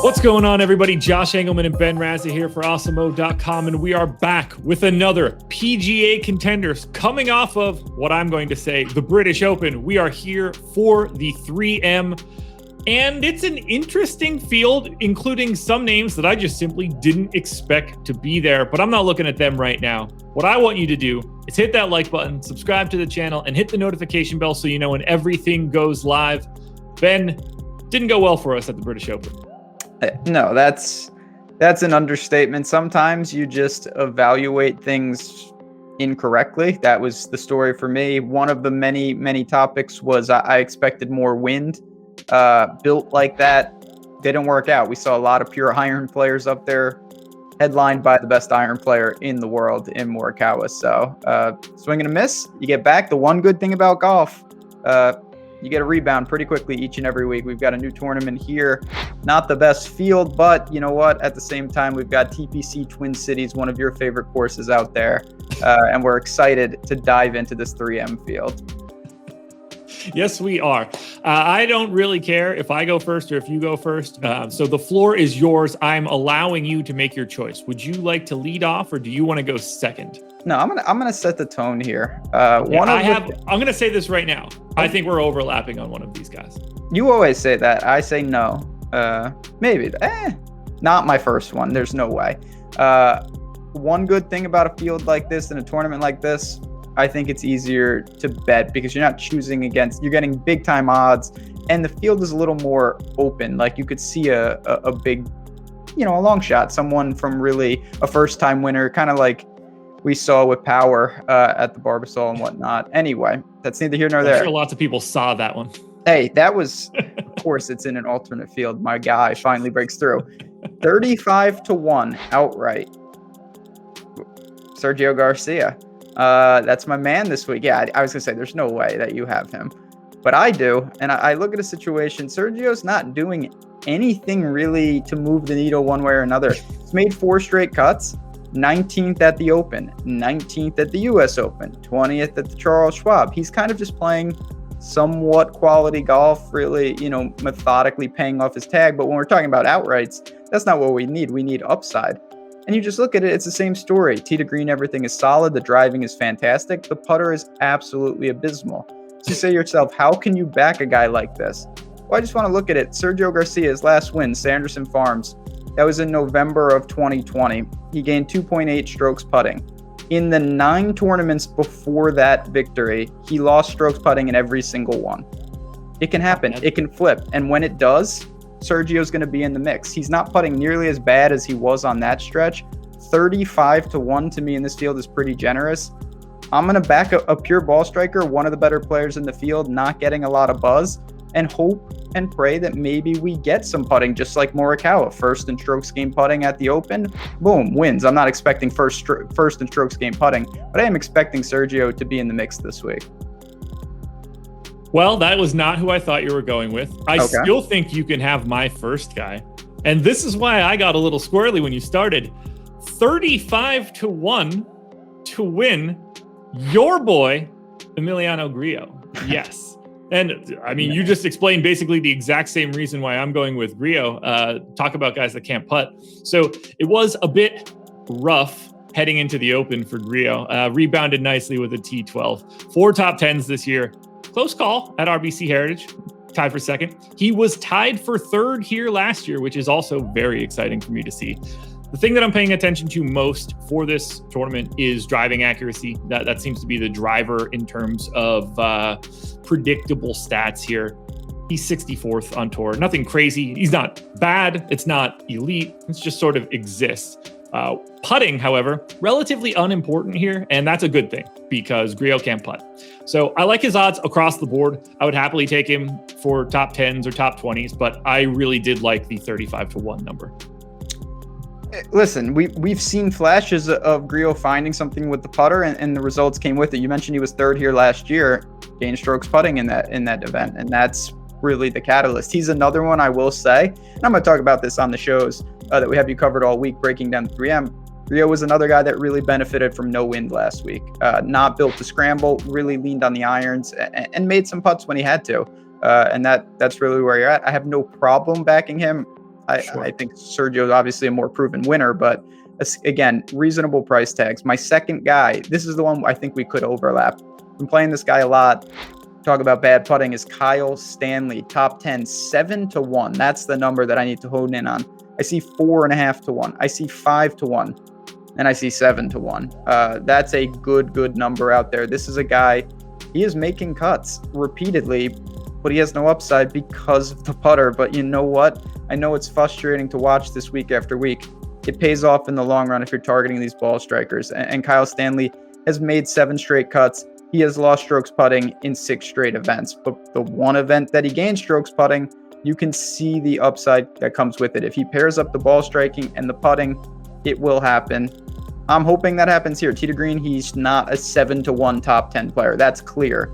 What's going on, everybody? Josh Engleman and Ben Rasa here for Awesemo.com, and we are back with another PGA contenders coming off of what I'm going to say, the British Open. We are here for the 3M, and it's an interesting field, including some names that I just simply didn't expect to be there, but I'm not looking at them right now. What I want you to do is hit that like button, subscribe to the channel, and hit the notification bell so you know when everything goes live. Ben, didn't go well for us at the British Open. No, that's an understatement. Sometimes you just evaluate things incorrectly. That was the story for me. One of the many topics was I expected more wind. Built like that didn't work out. We saw a lot of pure iron players up there, headlined by the best iron player in the world in Morikawa. So swing and a miss. You get back. The one good thing about golf, you get a rebound pretty quickly each and every week. We've got a new tournament here. Not the best field, but you know what? At the same time, we've got TPC Twin Cities, one of your favorite courses out there. And we're excited to dive into this 3M field. Yes, we are. I don't really care if I go first or if you go first. So the floor is yours. I'm allowing you to make your choice. Would you like to lead off or do you want to go second? No, I'm gonna set the tone here. I'm gonna say this right now. I think we're overlapping on one of these guys. You always say that. I say no. Maybe. Not my first one. There's no way. One good thing about a field like this and a tournament like this, I think it's easier to bet because you're not choosing against. You're getting big time odds, and the field is a little more open. Like you could see a big, a long shot, someone from really a first time winner, kind of like we saw with Power at the Barbasol and whatnot. Anyway, that's neither here nor there. I'm sure lots of people saw that one. Hey, that was, of course, it's in an alternate field. My guy finally breaks through. 35-1 outright. Sergio Garcia. That's my man this week. Yeah, I was going to say, there's no way that you have him. But I do. And I look at a situation. Sergio's not doing anything really to move the needle one way or another. He's made 4 straight cuts. 19th at the Open, 19th at the US Open, 20th at the Charles Schwab. He's kind of just playing somewhat quality golf, really, methodically paying off his tag. But when we're talking about outrights, that's not what we need. We need upside. And you just look at it, it's the same story. Tee to green, everything is solid. The driving is fantastic. The putter is absolutely abysmal. So you say to yourself, how can you back a guy like this? Well, I just want to look at it. Sergio Garcia's last win, Sanderson Farms. That was in November of 2020. He gained 2.8 strokes putting. In the 9 tournaments before that victory, he lost strokes putting in every single one. It can happen. It can flip. And when it does, Sergio's going to be in the mix. He's not putting nearly as bad as he was on that stretch. 35-1 to me in this field is pretty generous. I'm going to back a pure ball striker, one of the better players in the field, not getting a lot of buzz, and hope and pray that maybe we get some putting, just like Morikawa, first in strokes gained putting at the Open, boom, wins. I'm not expecting first in strokes gained putting, but I am expecting Sergio to be in the mix this week. Well, that was not who I thought you were going with. I still think you can have my first guy, and this is why I got a little squirrely when you started. 35-1 to win, your boy, Emiliano Grillo. Yes. And I mean, you just explained basically the exact same reason why I'm going with Grillo. Talk about guys that can't putt. So it was a bit rough heading into the Open for Grillo. Rebounded nicely with a T12. 4 top 10s this year. Close call at RBC Heritage. Tied for second. He was tied for third here last year, which is also very exciting for me to see. The thing that I'm paying attention to most for this tournament is driving accuracy. That seems to be the driver in terms of predictable stats here. He's 64th on tour. Nothing crazy. He's not bad. It's not elite. It just sort of exists. Putting, however, relatively unimportant here, and that's a good thing because Grillo can't putt. So I like his odds across the board. I would happily take him for top 10s or top 20s, but I really did like the 35-1 number. Listen, we've seen flashes of Grillo finding something with the putter, and the results came with it. You mentioned he was third here last year, gained strokes putting in that event, and that's really the catalyst. He's another one I will say, and I'm going to talk about this on the shows that we have you covered all week, breaking down the 3M. Grillo was another guy that really benefited from no wind last week. Not built to scramble, really leaned on the irons, and made some putts when he had to. And that's really where you're at. I have no problem backing him. Sure. I think Sergio is obviously a more proven winner, but again, reasonable price tags. My second guy, this is the one I think we could overlap. I'm playing this guy a lot. Talk about bad putting, is Kyle Stanley, top 10, 7-1. That's the number that I need to hone in on. I see 4.5-1. I see 5-1, and I see 7-1. That's a good number out there. This is a guy, he is making cuts repeatedly, but he has no upside because of the putter. But you know what? I know it's frustrating to watch this week after week. It pays off in the long run if you're targeting these ball strikers. And Kyle Stanley has made 7 straight cuts. He has lost strokes putting in 6 straight events. But the one event that he gained strokes putting, you can see the upside that comes with it. If he pairs up the ball striking and the putting, it will happen. I'm hoping that happens here. Tee to green, he's not a 7-1 top 10 player. That's clear.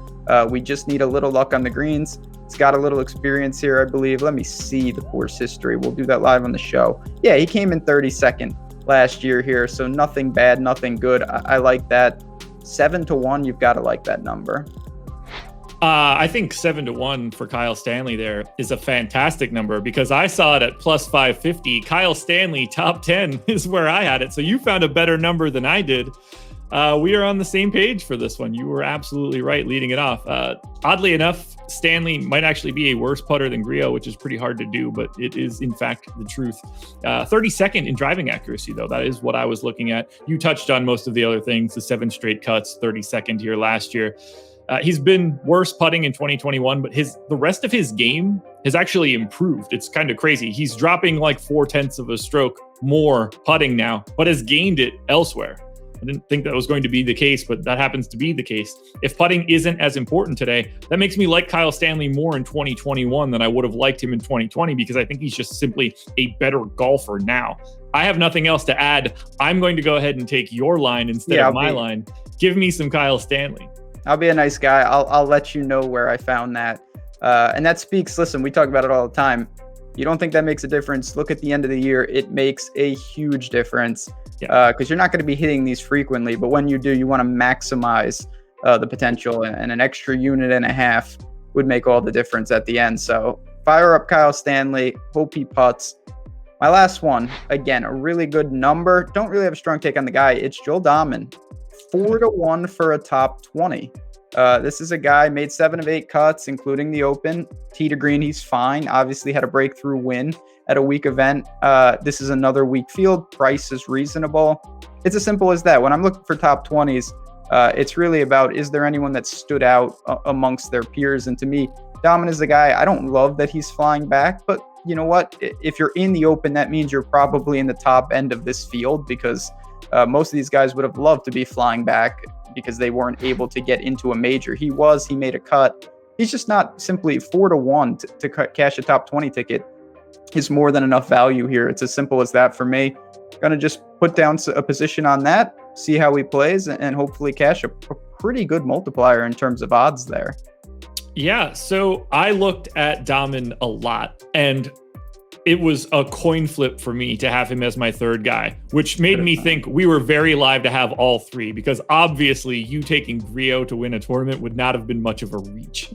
We just need a little luck on the greens. He's got a little experience here, I believe. Let me see the course history. We'll do that live on the show. Yeah, he came in 32nd last year here, so nothing bad, nothing good. I like that. 7-1, you've got to like that number. I think 7-1 for Kyle Stanley there is a fantastic number because I saw it at plus 550. Kyle Stanley, top 10 is where I had it. So you found a better number than I did. We are on the same page for this one. You were absolutely right leading it off. Oddly enough, Stanley might actually be a worse putter than Grillo, which is pretty hard to do, but it is in fact the truth. 32nd in driving accuracy, though. That is what I was looking at. You touched on most of the other things, the 7 straight cuts, 32nd here last year. He's been worse putting in 2021, but the rest of his game has actually improved. It's kind of crazy. He's dropping like 0.4 of a stroke more putting now, but has gained it elsewhere. I didn't think that was going to be the case, but that happens to be the case. If putting isn't as important today, that makes me like Kyle Stanley more in 2021 than I would have liked him in 2020 because I think he's just simply a better golfer now. I have nothing else to add. I'm going to go ahead and take your line instead of my line. Give me some Kyle Stanley. I'll be a nice guy. I'll let you know where I found that. And that speaks, listen, we talk about it all the time. You don't think that makes a difference? Look at the end of the year. It makes a huge difference because you're not going to be hitting these frequently. But when you do, you want to maximize the potential, and an extra unit and a half would make all the difference at the end. So fire up Kyle Stanley. Hope he putts. My last one, again, a really good number. Don't really have a strong take on the guy. It's Joel Dahmen. 4-1 for a top 20. This is a guy made 7 of 8 cuts, including the Open. Tee to green, he's fine. Obviously had a breakthrough win at a weak event. This is another weak field. Price is reasonable. It's as simple as that. When I'm looking for top 20s, it's really about, is there anyone that stood out amongst their peers? And to me, Dahmen is the guy. I don't love that he's flying back, but you know what? If you're in the Open, that means you're probably in the top end of this field because most of these guys would have loved to be flying back because they weren't able to get into a major. He made a cut. He's just not simply 4-1 to cash a top 20 ticket is more than enough value here. It's as simple as that for me. Going to just put down a position on that, see how he plays, and hopefully cash a pretty good multiplier in terms of odds there. Yeah, so I looked at Dahmen a lot, and it was a coin flip for me to have him as my third guy, which made me think we were very live to have all three, because obviously you taking Grillo to win a tournament would not have been much of a reach.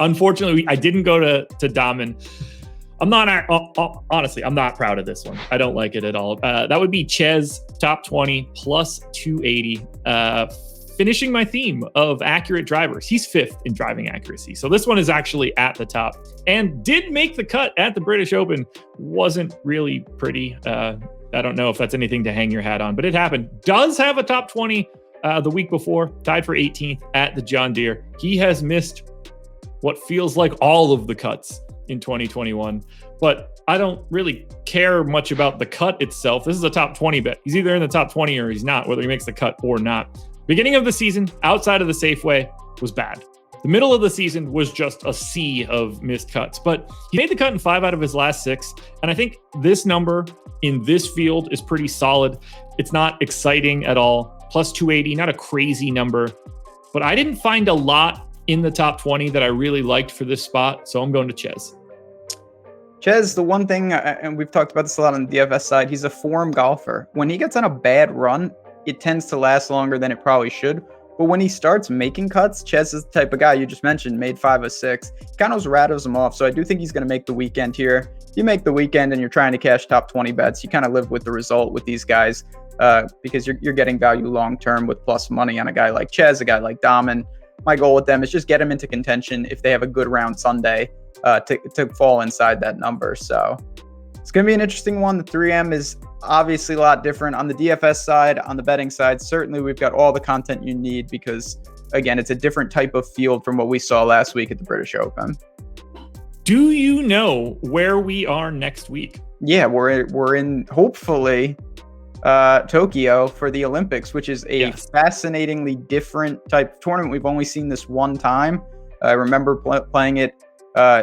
Unfortunately, I didn't go to Dahmen. Honestly, I'm not proud of this one. I don't like it at all. That would be Ches, top 20, plus 280. Finishing my theme of accurate drivers. He's 5th in driving accuracy. So this one is actually at the top and did make the cut at the British Open. Wasn't really pretty. I don't know if that's anything to hang your hat on, but it happened. Does have a top 20 the week before, tied for 18th at the John Deere. He has missed what feels like all of the cuts in 2021, but I don't really care much about the cut itself. This is a top 20 bet. He's either in the top 20 or he's not, whether he makes the cut or not. Beginning of the season, outside of the Safeway, was bad. The middle of the season was just a sea of missed cuts, but he made the cut in 5 out of his last 6. And I think this number in this field is pretty solid. It's not exciting at all. Plus 280, not a crazy number, but I didn't find a lot in the top 20 that I really liked for this spot. So I'm going to Ches. Ches, the one thing, and we've talked about this a lot on the DFS side, he's a form golfer. When he gets on a bad run, it tends to last longer than it probably should. But when he starts making cuts, Ches is the type of guy you just mentioned, made 5 of 6. Kind of rattles him off. So I do think he's going to make the weekend here. you make the weekend and you're trying to cash top 20 bets, you kind of live with the result with these guys because you're getting value long term with plus money on a guy like Ches, a guy like Dahmen. My goal with them is just get them into contention if they have a good round Sunday to fall inside that number. So it's going to be an interesting one. The 3M is obviously a lot different on the DFS side. On the betting side, certainly we've got all the content you need because, again, it's a different type of field from what we saw last week at the British Open. Do you know where we are next week? Yeah, we're in hopefully Tokyo for the Olympics, which is a fascinatingly different type of tournament. We've only seen this one time. I remember playing it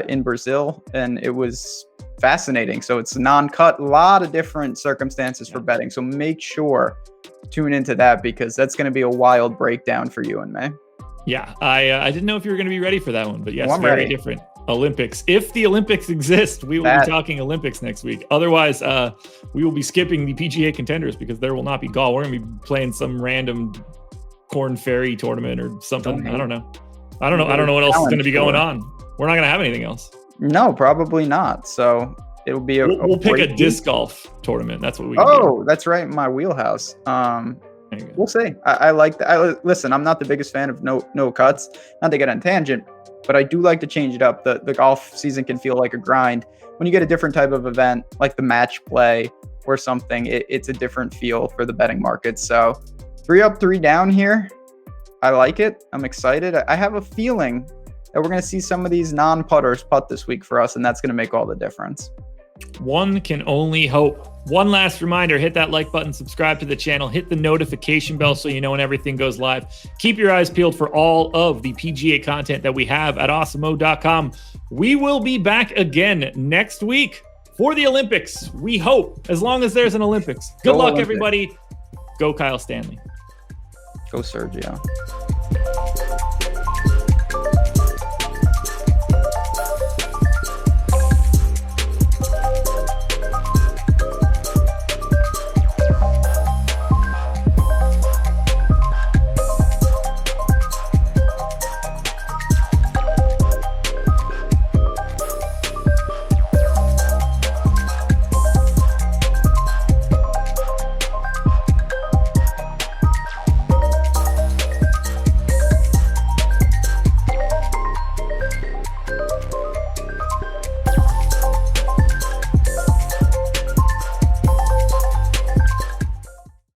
in Brazil, and it was fascinating. So it's non-cut, a lot of different circumstances for betting. So make sure tune into that because that's going to be a wild breakdown for you and me. Yeah, I didn't know if you were going to be ready for that one, but yes, I'm very ready. Different. Olympics. If the Olympics exist, we will be talking Olympics next week. Otherwise, we will be skipping the PGA contenders because there will not be golf. We're going to be playing some random Corn Ferry tournament or something. I don't know what else is going to be going on. We're not going to have anything else. No, probably not. So it'll be we'll pick a disc golf tournament. That's what we can do. Oh, that's right. My wheelhouse. We'll see. I like that. Listen, I'm not the biggest fan of no cuts. Not to get on tangent, but I do like to change it up. The golf season can feel like a grind. When you get a different type of event, like the match play or something, it's a different feel for the betting market. So 3 up, 3 down here. I like it. I'm excited. I have a feeling that we're going to see some of these non-putters putt this week for us, and that's going to make all the difference. One can only hope. One last reminder, hit that like button, subscribe to the channel, hit the notification bell so you know when everything goes live. Keep your eyes peeled for all of the PGA content that we have at awesemo.com. We will be back again next week for the Olympics. We hope, as long as there's an Olympics. Good luck, everybody. Go Kyle Stanley. Go Sergio.